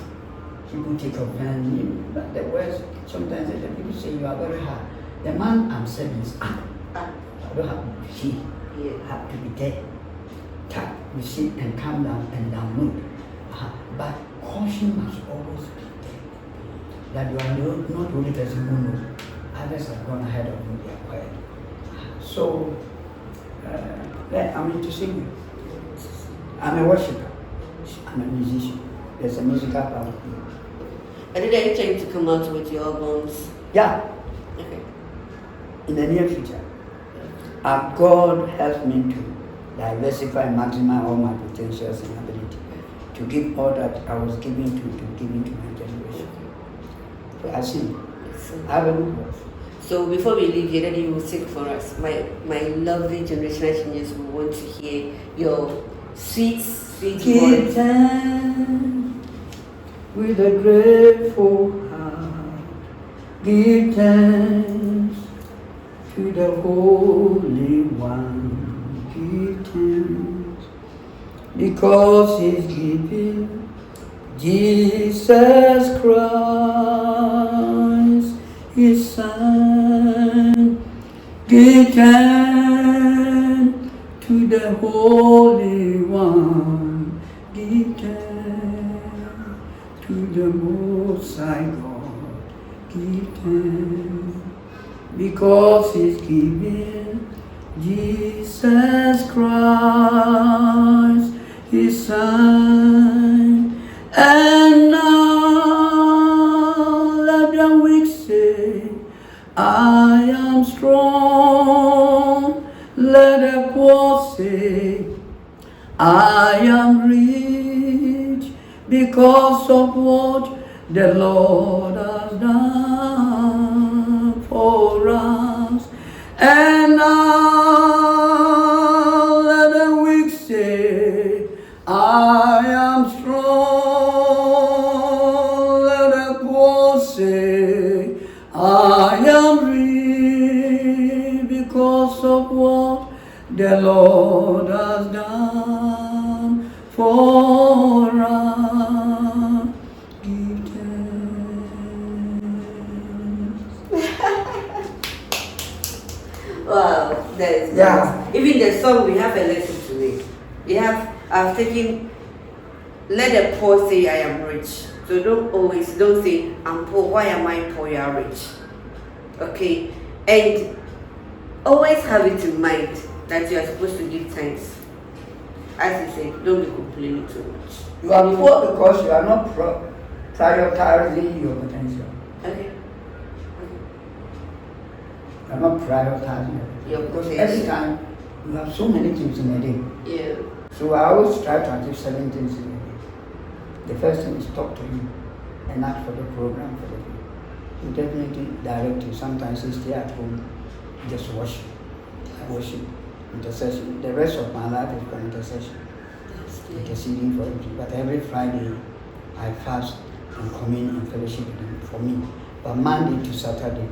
[SPEAKER 2] People take offense. But the words, sometimes the people say you are very hard. The man I'm serving is up. I don't have to be here.
[SPEAKER 1] Yeah.
[SPEAKER 2] I have to be there. Tap, you sit and calm down and download. But caution must always be there. That you are not the only person who knows. Others have gone ahead of you, they are quiet. So, I'm into singing. I'm a worshiper. I'm a musician. There's a musical part of me.
[SPEAKER 1] Are you trying to come out with your albums?
[SPEAKER 2] Yeah,
[SPEAKER 1] Okay.
[SPEAKER 2] in the near future. God helped me to diversify and maximize all my potentials and ability. To give all that I was giving to my generation. I sing.
[SPEAKER 1] So,
[SPEAKER 2] I have a good voice.
[SPEAKER 1] so before we leave here, Daddy, you will sing for us. My lovely generational changes will want to hear your sweet
[SPEAKER 2] Give
[SPEAKER 1] voice.
[SPEAKER 2] thanks with a grateful heart. Give thanks to the Holy One. Give thanks because He's giving Jesus Christ, His Son. Give thanks to the Holy One. Give thanks to the Most High God. Give thanks because He's giving Jesus Christ, His Son. And now let the weak say, I am strong. Let the poor say, I am rich because of what the Lord has done for us. And now let the weak say, I am strong. Let the poor say, I am rich because of what the Lord has done for us. Give thanks.
[SPEAKER 1] Wow, that is
[SPEAKER 2] Yeah.
[SPEAKER 1] great. Even the song, we have a lesson to make. I've taken, let the poor say I am rich. So don't say I'm poor. Why am I poor? You are rich. Okay, and always have it in mind that you are supposed to give thanks. As you said, don't be complaining too much.
[SPEAKER 2] You are poor because you are not prioritizing your potential.
[SPEAKER 1] Okay.
[SPEAKER 2] You are not prioritizing it.
[SPEAKER 1] Your
[SPEAKER 2] Because
[SPEAKER 1] potential.
[SPEAKER 2] every time you have so many things in a day.
[SPEAKER 1] Yeah.
[SPEAKER 2] So I always try to achieve 7 things in a day. The first thing is talk to Him and ask for the program for the day. He definitely direct you. Sometimes you stay at home, just worship. I worship, intercession. The rest of my life is for intercession.
[SPEAKER 1] That's good.
[SPEAKER 2] Interceding for Him. But every Friday I fast and commune and fellowship with Him for me. But Monday to Saturday,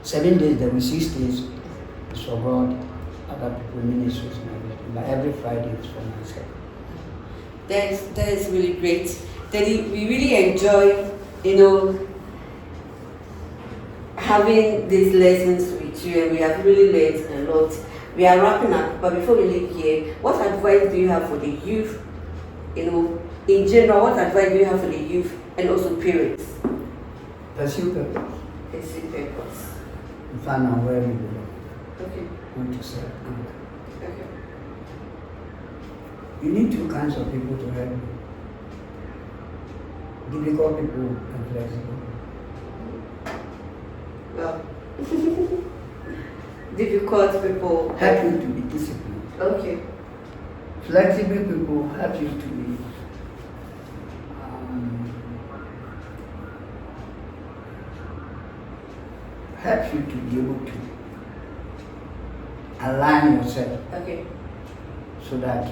[SPEAKER 2] 7 days, there were 6 days is for God, other people, ministries and everything. But every Friday is for myself.
[SPEAKER 1] That is really great. Daddy, we really enjoy, having these lessons with you, and we have really learned a lot. We are wrapping up, but before we leave here, what advice do you have for the youth? In general, what advice do you have for the youth and also parents?
[SPEAKER 2] Pursue purpose.
[SPEAKER 1] Pursue purpose.
[SPEAKER 2] And find out where we belong.
[SPEAKER 1] Okay.
[SPEAKER 2] Want to serve.
[SPEAKER 1] Okay.
[SPEAKER 2] You need 2 kinds of people to help you. Difficult people and flexible.
[SPEAKER 1] Well, difficult people
[SPEAKER 2] Help you to be disciplined.
[SPEAKER 1] Okay.
[SPEAKER 2] Flexible people help you to be help you to be able to align yourself
[SPEAKER 1] Okay.
[SPEAKER 2] so that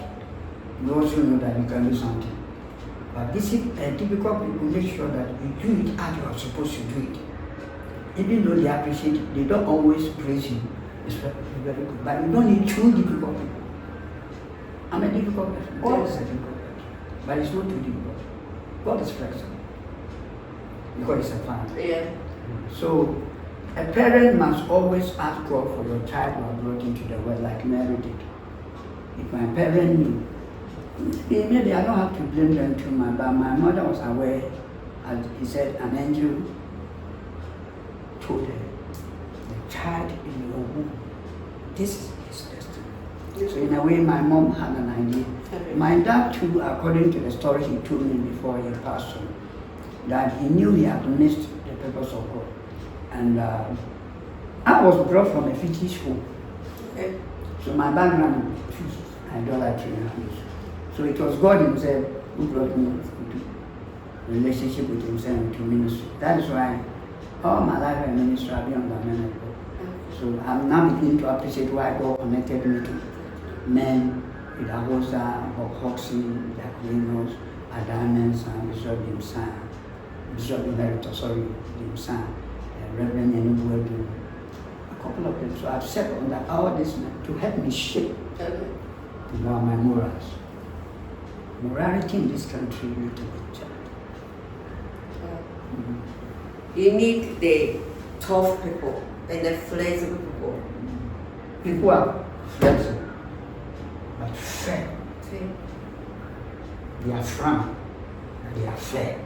[SPEAKER 2] you also know that you can do something. But difficult people make sure that you do it as you are supposed to do it. Even though they appreciate it, they don't always praise you. It's very good. But you don't need 2 difficult people. I'm a difficult person. God is a difficult person. But it's not too difficult. God is flexible. Because it's a family.
[SPEAKER 1] Yeah.
[SPEAKER 2] So a parent must always ask God for your child who are brought into the world like Mary did. If my parent knew, maybe I don't have to blame them too much, but my mother was aware, as he said, an angel told her, the child in your womb, this is his destiny. So in a way, my mom had an idea.
[SPEAKER 1] Okay.
[SPEAKER 2] My dad too, according to the story he told me before he passed on, that he knew he had missed the purpose of God. And I was brought from a Fiji school.
[SPEAKER 1] Okay.
[SPEAKER 2] So my background is idolatry. So it was God Himself who brought me to relationship with himself and to ministry. That is why all my life in ministry I've been on the men of God. So I'm now beginning to appreciate why God connected me to men with Agosa, Hoxie, Jacklinos, Adanes, and Bishop Dimsan, Bishop Emeritus, Dimsan, Reverend Yanubuedu, a couple of them. So I've set on that all this men to help me shape my morals. Morality in this country need to be checked.
[SPEAKER 1] You need the tough people and the flexible people.
[SPEAKER 2] People are flexible, but fair. They are firm, they are fair.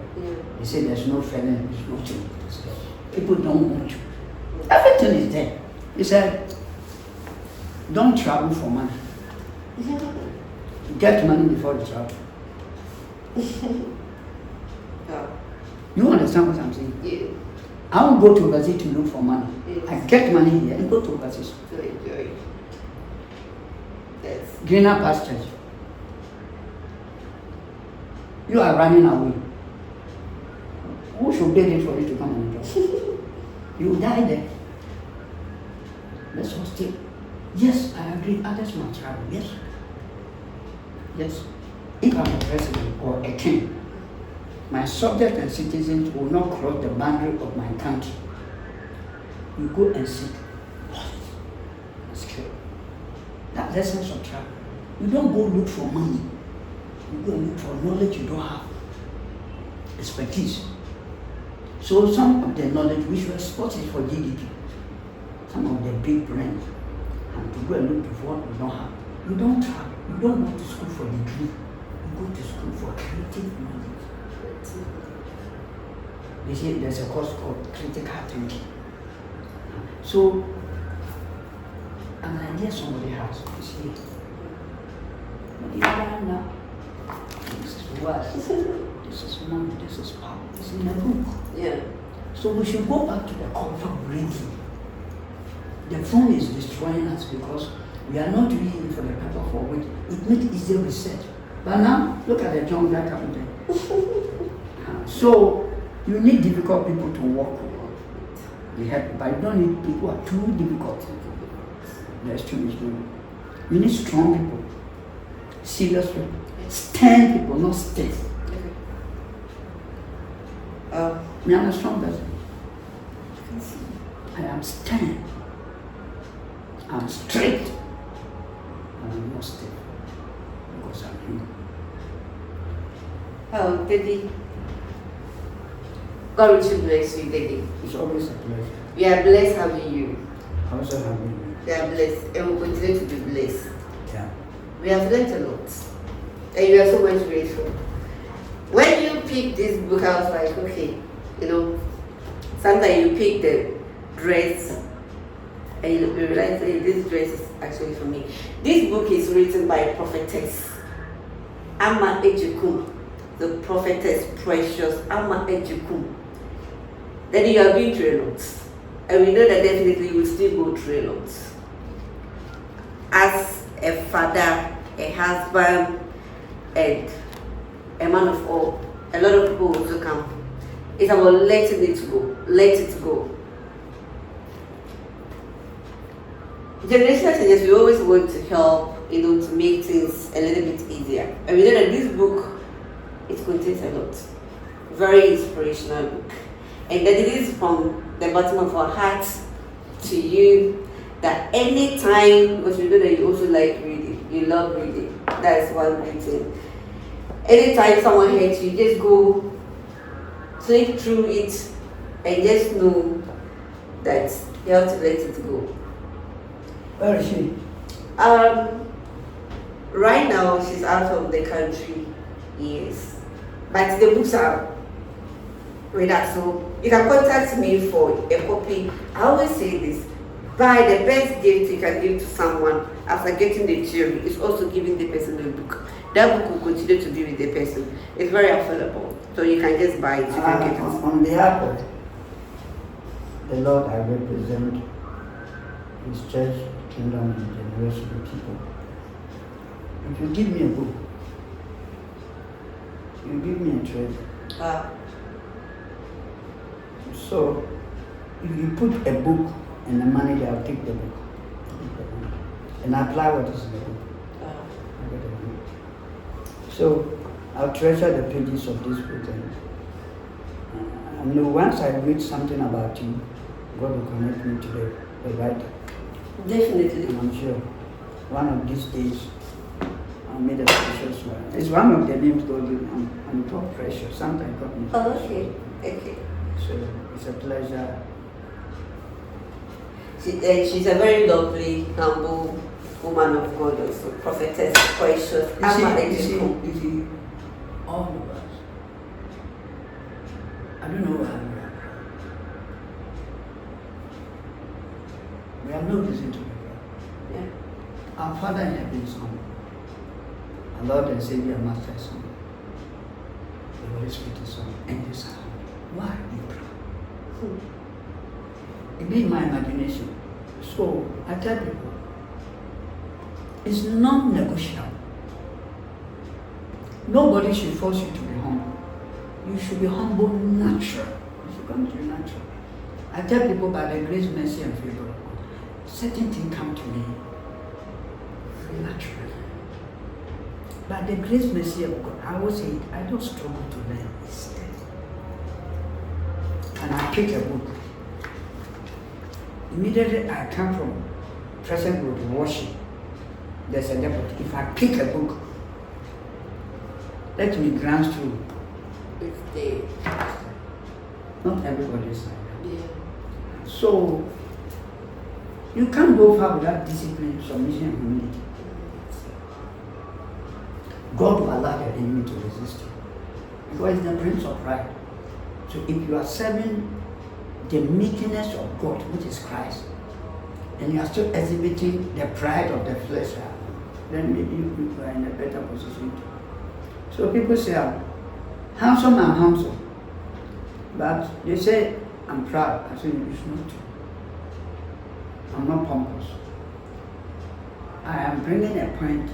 [SPEAKER 2] They say there's no fairness, there's no change. People don't want you. Everything is there. He said, don't travel for money. Get money before you travel. You understand what I'm saying?
[SPEAKER 1] Yeah.
[SPEAKER 2] I won't go to overseas to look for money.
[SPEAKER 1] Yes.
[SPEAKER 2] I get money here and go to overseas.
[SPEAKER 1] To enjoy. Yes.
[SPEAKER 2] Greener pastures. You are running away. Who should beg it for you to come and enjoy? You will die there. Let's all stay. Yes, I agree. Others must travel. Yes. Yes. If I'm a president or a king, my subjects and citizens will not cross the boundary of my country. You go and seek skill. That essence of travel. You don't go look for money. You go and look for knowledge you don't have. Expertise. So some of the knowledge which were exported for GDP, some of the big brands, and to go and look for what we don't have. You don't travel. You don't go to school for degree. You go to school for creative knowledge. They say there's a course called critical thinking. So, an idea somebody has, you see, but you learn now. This is wealth, this is money, this is power. It's in a book.
[SPEAKER 1] Yeah.
[SPEAKER 2] So we should go back to the culture of reading. The phone is destroying us because we are not reading for the purpose for which it makes easier research. But now, look at the John Black Capital. So, you need difficult people to work with. They help, but you don't need people who are too difficult. That's too much. You need strong people, serious people, stern people, not stiff. Me, I'm a strong person. I am stern. I'm straight. And I'm not stiff. Because I'm human.
[SPEAKER 1] Oh, Daddy. God richly bless you, Daddy.
[SPEAKER 2] It's always a pleasure.
[SPEAKER 1] We are blessed having you.
[SPEAKER 2] I also have you.
[SPEAKER 1] We are blessed and will continue to be blessed.
[SPEAKER 2] Yeah.
[SPEAKER 1] We have learned a lot. And we are so much grateful. When you picked this book, I was like, okay, you know, sometimes you pick the dress and you realize, hey, this dress is actually for me. This book is written by a prophetess, Amma Ejikum, the prophetess precious Amma Ejikum. Then you have been through a lot. And we know that definitely you will still go through a lot. As a father, a husband, and a man of all, a lot of people will also come. It's about letting it go. Let it go. Generational changes, we always want to help, you know, to make things a little bit easier. And we know that this book, it contains a lot. Very inspirational book. And that it is from the bottom of our hearts to you, that anytime, because we know that you also like reading, you love reading. That is one great thing. Anytime someone hurts you, just go, flip through it, and just know that you have to let it go.
[SPEAKER 2] Where is she?
[SPEAKER 1] Right now, she's out of the country, yes. But the books are with us, so you can contact me for a copy. I always say this, buy the best gift you can give to someone after getting the theory is also giving the person the book. That book will continue to be with the person. It's very affordable, so you can just buy it. You can get it.
[SPEAKER 2] On behalf of the Lord, I represent His church, kingdom, and generation of people. If you give me a book, you give me a treasure,
[SPEAKER 1] Wow.
[SPEAKER 2] So if you put a book and the money there, I'll take the book. And apply what is in the book.
[SPEAKER 1] Wow.
[SPEAKER 2] I get the money. So I'll treasure the pages of this book, and I know once I read something about you, God will connect me to the writer.
[SPEAKER 1] Definitely.
[SPEAKER 2] And I'm sure one of these days I'll meet a precious one. It's one of the names God gave me. I'm called Precious. Sometimes called me.
[SPEAKER 1] Oh, okay. Okay.
[SPEAKER 2] So it's a pleasure.
[SPEAKER 1] She's a very lovely, humble woman of God, also prophetess, precious.
[SPEAKER 2] You see, all of us. I don't know why we have no reason to be proud.
[SPEAKER 1] Yeah.
[SPEAKER 2] Our Father in heaven is humble. Our Lord and Savior, Master is humble. The Holy Spirit is humble. And you are humble. Why be proud? It be my imagination. So I tell people, it's non-negotiable. Nobody should force you to be humble. You should be humble natural. You should come to you natural. I tell people, by the grace, mercy, and favor of God, certain things come to me naturally. By the grace, mercy of God, I always say it, I don't struggle to learn. It's there. And I pick a book. Immediately I come from Crescent Road to worship. There's a depot. If I pick a book, let me glance through.
[SPEAKER 1] It's there.
[SPEAKER 2] Not everybody is like that.
[SPEAKER 1] Yeah.
[SPEAKER 2] So you can't go far without discipline, submission, and humility. God will allow your enemy to resist you. Because it's the Prince of Pride. So if you are serving the meekness of God, which is Christ, and you are still exhibiting the pride of the flesh, then maybe you are in a better position. So people say, I'm handsome and handsome. But they say, I'm proud. I say, it's not true. I'm not pompous. I am bringing a point,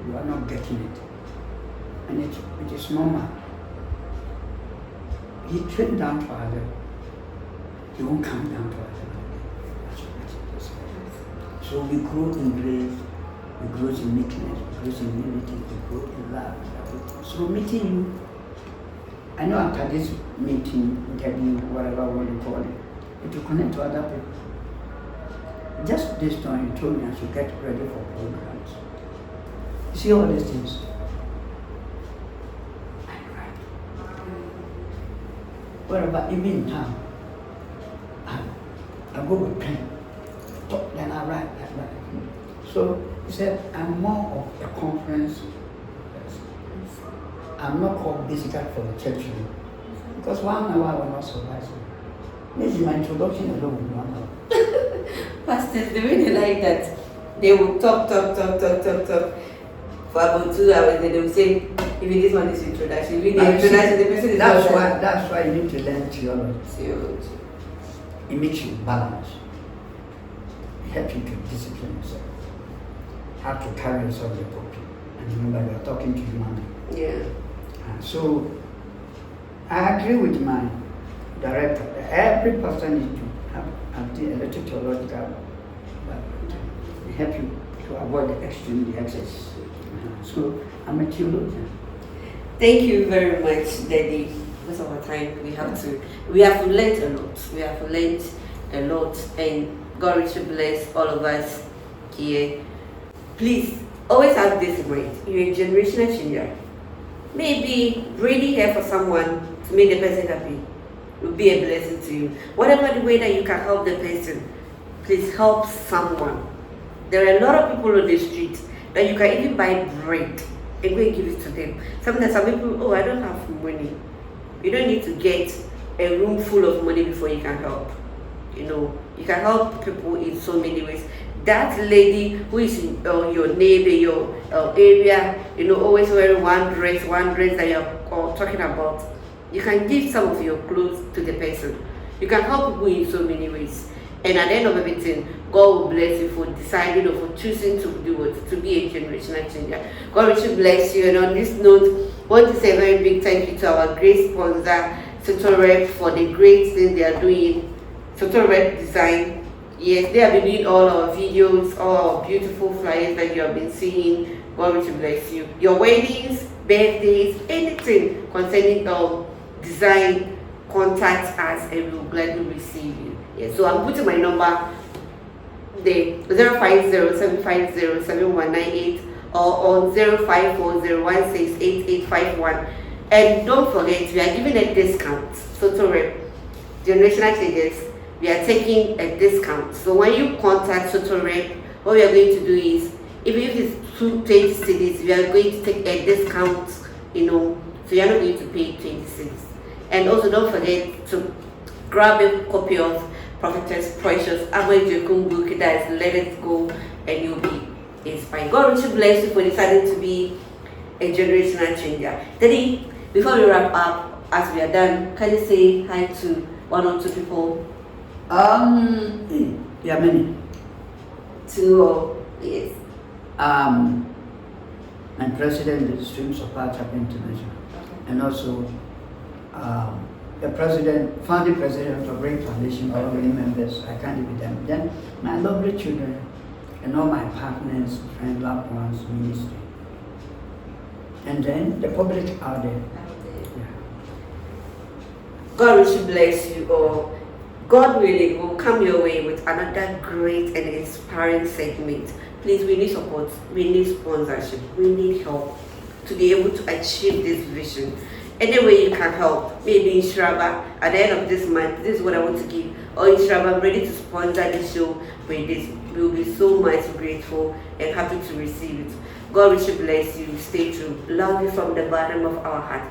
[SPEAKER 2] you are not getting it. And it is normal. He came down to our level. He won't come down to our level again. That's what it is. So we grow in grace, we grow in meekness, we grow in humility, we grow in love. So meeting you, I know after this meeting, interview, whatever you call it, it will connect to other people. Just this time you told me I should get ready for programs. You see all these things? I cried. Wherever, even in town, I go with pen, talk, then I write. So he said, I'm more of a conference person. I'm not called basically for the church room. Because 1 hour will not suffice me. This is my introduction alone with 1 hour.
[SPEAKER 1] Pastors, the way they like that, they will talk for about 2 hours, and they will say, even this one is introduction, even the introduction, the person is
[SPEAKER 2] that's why you need to learn theology.
[SPEAKER 1] Theology.
[SPEAKER 2] It makes you balance. It helps you to discipline yourself. How to carry yourself in the pulpit. And remember, you are talking to human beings.
[SPEAKER 1] Yeah.
[SPEAKER 2] And so, I agree with my director. Every person needs to have the electric theological background. It helps you to avoid the extreme, the excess. So, I'm a theologian.
[SPEAKER 1] Thank you very much, Daddy. Most of our time we have learned a lot. We have learned a lot, and God richly bless all of us here. Please always have this in mind. You're a generational changer. Maybe really here for someone to make the person happy will be a blessing to you. Whatever the way that you can help the person, please help someone. There are a lot of people on the street that you can even buy bread and go and give it to them. Sometimes some people, oh, I don't have money. You don't need to get a room full of money before you can help. You know, you can help people in so many ways. That lady who is in your neighbor, your area, you know, always wearing one dress that you're talking about, you can give some of your clothes to the person. You can help people in so many ways. And at the end of everything, God will bless you for deciding or for choosing to do it, to be a generational changer. God richly bless you. And on this note, I want to say a very big thank you to our great sponsor, Total Rep, for the great things they are doing. Total Rep Design. Yes, they have been doing all our videos, all our beautiful flyers that you have been seeing. God richly bless you. Your weddings, birthdays, anything concerning design, contact us and we will gladly receive you. Yes, so I'm putting my number there, 050-750-7198 or on 054-016-8851. And don't forget, we are giving a discount. Total Rep, Generational Changes, we are taking a discount. So when you contact Total Rep, what we are going to do is, even if it's 20 cities, we are going to take a discount, so you're not going to pay 20 cities. And also don't forget to grab a copy of Prophetess Precious Amoy book, that is Let It Go, and you'll be inspired. God richly bless you for deciding to be a generational changer. Daddy, before we wrap up, as we are done, can you say hi to one or two people?
[SPEAKER 2] Yeah, many.
[SPEAKER 1] Two or yes.
[SPEAKER 2] My president of the Streams of Power Chapel International, and also the founding president of Brain Foundation, all many members. I can't live with them. Then my lovely children and all my partners, friends, loved ones, ministry. And then the public out there. Yeah.
[SPEAKER 1] God richly bless you all. God willing will come your way with another great and inspiring segment. Please, we need support, we need sponsorship, we need help to be able to achieve this vision. Any way you can help, maybe in Shraba, at the end of this month, this is what I want to give, or in Shraba, I'm ready to sponsor this show with this. We will be so much grateful and happy to receive it. God richly bless you. Stay true. Love you from the bottom of our heart.